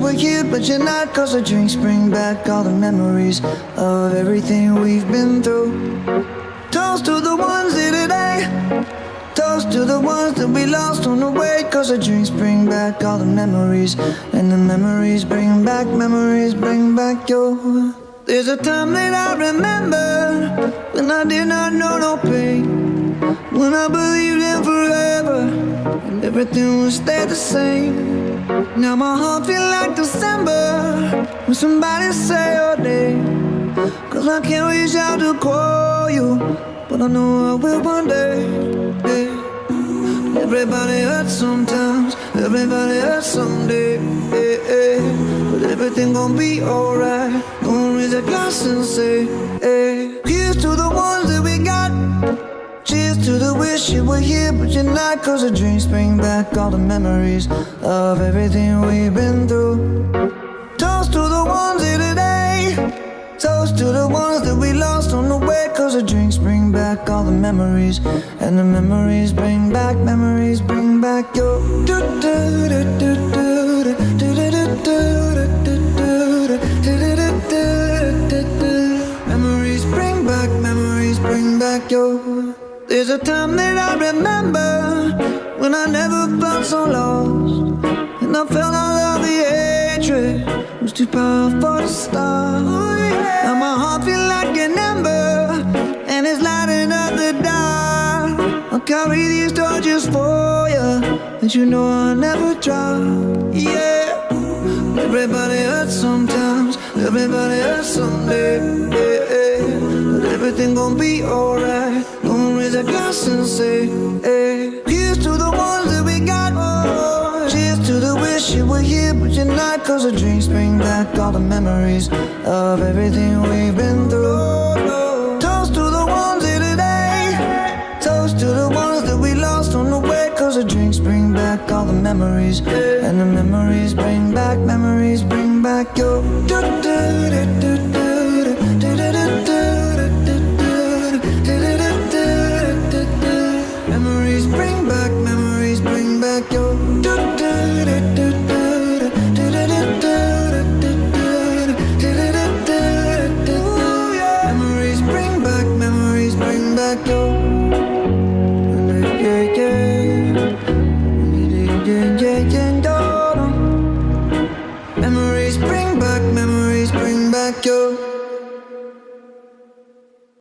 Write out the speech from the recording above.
were here, but you're not. Cause the drinks bring back all the memories of everything we've been through. Toast to the ones here today. Toast to the ones that we lost on the way. Cause the drinks bring back all the memories, and the memories bring back your. There's a time that I remember when I did not know no pain, when I believed in forever and everything would stay the same. Now my heart feel like December when somebody say your name. Cause I can't reach out to call you, but I know I will one day. Yeah. Everybody hurts sometimes, everybody hurts someday. Yeah, yeah. But everything gon' be alright. Gonna raise a glass and say, hey. Here's to the ones that we got. Cheers to the wish you were here, but you're not. Cause the drinks bring back all the memories of everything we've been through. Toast to the ones here today. Toast to the ones that we lost on the way. Cause the drinks bring back all the memories, and the memories bring back your. Memories bring back your. There's a time that I remember when I never felt so lost, and I felt all of the hatred was too powerful to stop. Now my heart feel like an ember, and it's lighting up the dark. I'll carry these torches for you, and you know I'll never drop. Yeah. Everybody hurts sometimes, everybody hurts someday. Yeah, yeah. But everything gon' be alright. Gonna raise a glass and say, hey. Here's to the ones that we got. Oh, cheers to the wish you were here, but you're not. Cause the drinks bring back all the memories of everything we've been through. Toast to the ones here today. Toast to the ones that we lost on the way. Cause the drinks bring back all the memories, and the memories bring back your. Memories bring back your. Memories bring back your. Memories bring back your.